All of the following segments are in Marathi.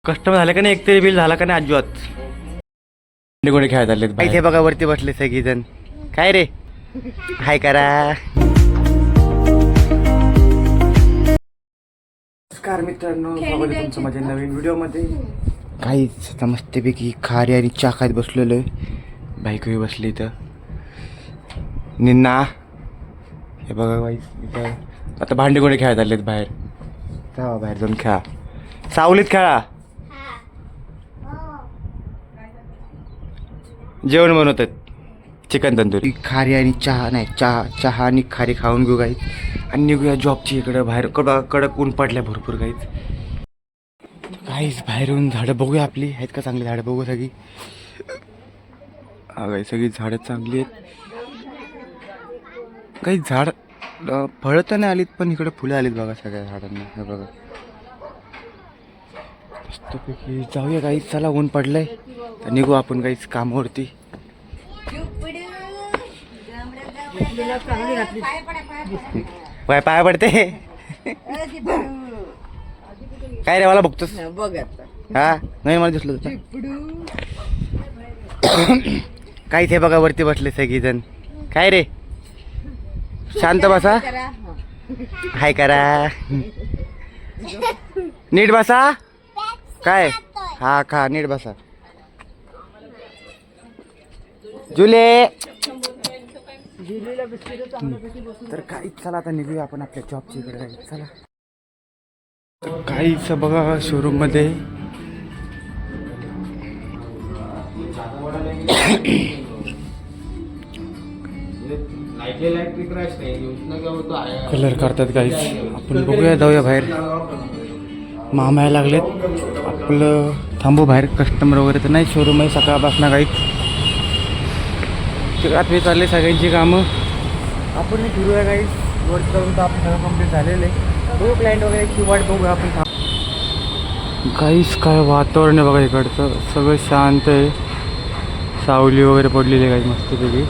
कस्टमर झालं का नाही एक तरी बिल झाला का नाही अजिबात. कोणी खेळत आले इथे बघा वरती बसले सगळीजण. काय रे हाय करा. नमस्कार मित्रांनो, स्वागत आहे तुमचं माझ्या नवीन व्हिडिओमध्ये. काहीच आता मस्तपैकी खारी आणि चहा खात बसलेलो आहे. बाईक बसली इथं निन्ना. हे बघा वाईस इथं आता भांडे कोणी खेळत आलेत बाहेर. जा बाहेर जाऊन खेळा, सावलीत खेळा. जेवण बनवतात चिकन तंदुरी. खारी आणि चहा नाही, चहा आणि खारी खाऊन घेऊ गाईत आणि निघूया जॉबची इकडं बाहेर. कडक ऊन पडल्या भरपूर गाईत. काहीच बाहेरून झाडं बघूया आपली आहेत का चांगली झाडं बघू सगळी. गाई सगळी झाडं चांगली आहेत. काही झाड फळं तर नाही आलीत पण इकडे फुलं आलीत बघा सगळ्या झाडांना. हे बघा मस्तपैकी जाऊया गाईच. चला ऊन पडलंय तर निघू आपण काहीच कामावरती. पाय पाय पडते काय रे मला बघतोस हा नाही मला दिसलं होतं. काहीच हे बघा वरती बसले सगळीजण. काय रे शांत बसा, हाय करा, नीट बसा. काय हा खा नीट बसा. जुले तर काहीच. चला आता निघूया आपण आपल्या जॉबची इकडे. चला तर काहीच बघा शोरूम मध्ये कलर करतात काहीच. आपण बघूया जाऊया बाहेर. मामा यायला लागलेत आपलं. थांबू बाहेर. कस्टमर वगैरे तर नाही. शोरूम आहे सकाळपासून काहीच. रात्री चालले सगळ्यांची कामं. आपण फिरूया काहीच. वरती जाऊन तर आपण सगळं कम्प्लीट झालेलं आहे. बघू क्लायंट वगैरे वाट बघूया आपण. काहीच काय वातावरण आहे बघा इकडचं. सगळं शांत आहे. सावली वगैरे पडलेली आहे काही मस्तपैकी.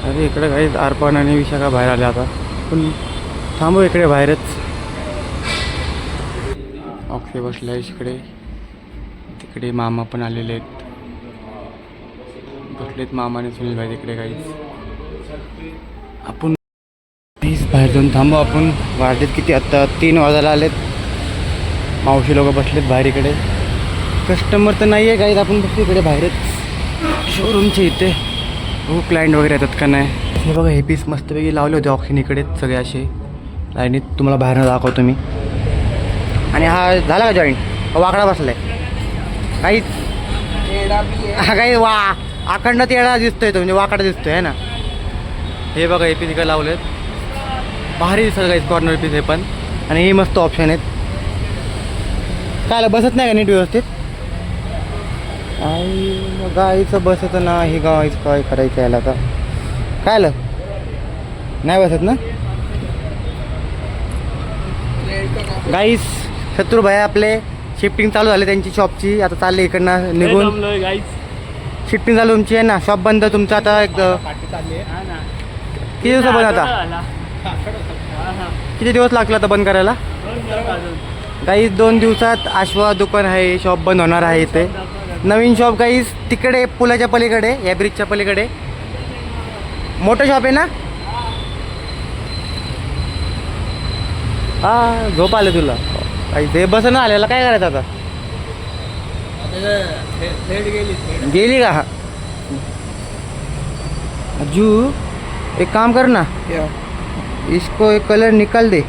अरे इकडे काही अर्पण आणि विशाखा बाहेर आल्या आता. पण थांबू इकडे बाहेरच. ऑक्से बसला आहे इकडे. तिकडे मामा पण आलेले आहेत. बसलेत मामा आणि सुनील भाई तिकडे. काहीच आपण काहीच बाहेर जाऊन थांबू आपण. वाजलेत किती आता 3 वाजायला आलेत. मावशी लोक बसलेत बाहेर इकडे. कस्टमर तर नाही आहे काहीच. आपण बसतो इकडे बाहेरच शोरूमच्या इथे. हो क्लायंट वगैरे येतात का नाही. हे बघा हे पीस मस्तपैकी लावले होते ऑक्सिन इकडे सगळे असे लाईनीत. तुम्हाला बाहेरनं दाखवतो मी. आणि हा झाला का जॉईंट वाकडा बसलाय काहीच. हा काही वा आखंड तेडा दिसतोय तो, म्हणजे वाकडा दिसतोय है ना. हे बघा हे पीस इकडे लावलेत. भारी दिसत काहीच कॉर्नर पीस हे पण. आणि हे मस्त ऑप्शन आहेत. काय बसत नाही का नीट व्यवस्थित. आई गाईचं बसत ना. हे गाईचं काय करायचं याला आता. काय आलं नाही बसत ना गाईस. शत्रू भाई आपले शिफ्टिंग चालू झाले त्यांची शॉपची. आता चालले इकडनं निघून. शिफ्टिंग चालू तुमची आहे ना. शॉप बंद तुमचं आता. एक किती दिवस बंद आता. किती दिवस लागला आता बंद करायला. काहीच 2 दिवसात आश्वा दुकान आहे शॉप बंद होणार आहे इथे. नवीन शॉप काहीच तिकडे पुलाच्या पलीकडे या ब्रिजच्या पलीकडे मोठं शॉप आहे ना. हा झोप आले तुला काही. ते बसन आलेला काय करायचं आता. गेली का अज्जू. एक काम कर ना इसको एक कलर निकाल दे.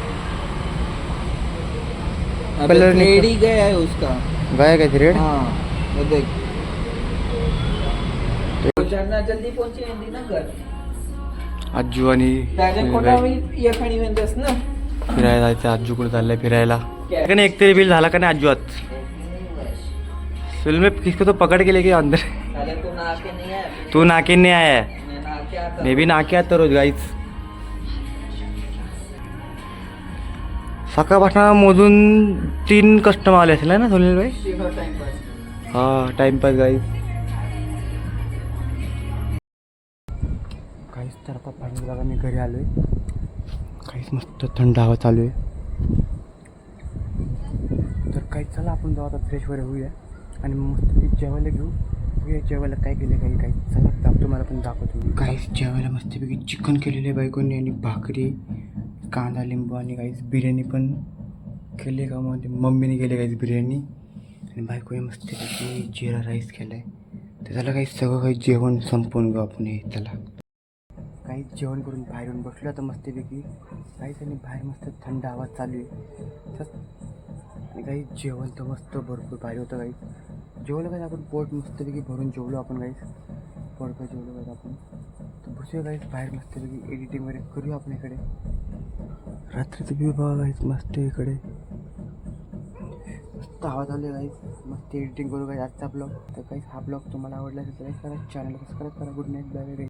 कलर रेड ही गया है उसका. गया क्या रेड. हाँ वो देख जल्दी पहुंची ना घर. अज्जू आणि यखणी म्हणतेस ना फिरायला जायचं. अज्जू कुठे चाललंय फिरायला. नाही एक तरी बिल झाला का नाही अजिबात. फिल्म में किसको तो पकड़ के लेके अंदर. तू नाके नहीं आया. मैं भी नाके आता रोज गाईच. सकाळपासून मोजून 3 कस्टमर आले असेल ना सुनील भाई. हा टाइमपास गाईच. काहीच तर आता फायनल बघा मी घरी आलोय. काहीच मस्त थंड हवा चालू आहे. तर काही चला आपण जाऊ आता फ्रेश वगैरे होऊया आणि मस्त जेवायला घेऊ. जेवायला काय केलं काही चला दाखवतो, मला पण दाखवतो. काहीच जेवायला मस्तपैकी चिकन केलेलं आहे बायकोनी आणि भाकरी, कांदा लिंबू आणि काहीच बिर्याणी पण केली का. मग मम्मीने केली काहीच बिर्याणी आणि बायकोने मस्तपैकी जिरा राईस केला आहे. तर त्याला काही सगळं काही जेवण संपवून घेऊ आपण. हे त्याला काही जेवण करून बाहेर येऊन बसलो आता मस्तपैकी काहीच आणि बाहेर मस्त थंड आवाज चालू आहे. आणि काही जेवण तर मस्त भरपूर भारी होतं. काही जेवलं काही आपण पोट मस्तपैकी भरून जेवलो आपण. काहीच पोट काय जेवलो काही आपण. तर बसूया काहीच बाहेर मस्तपैकी एडिटिंग वगैरे करूया आपण. इकडे रात्रीचं व्यू बघा काहीच मस्त इकडे मस्त आवाज आले काहीच मस्त एडिटिंग करू काही आजचा ब्लॉग. तर काहीच हा ब्लॉग तुम्हाला आवडला असेल तर लाईक करा, चॅनलला सबस्क्राईब करा. Good night, bye bye.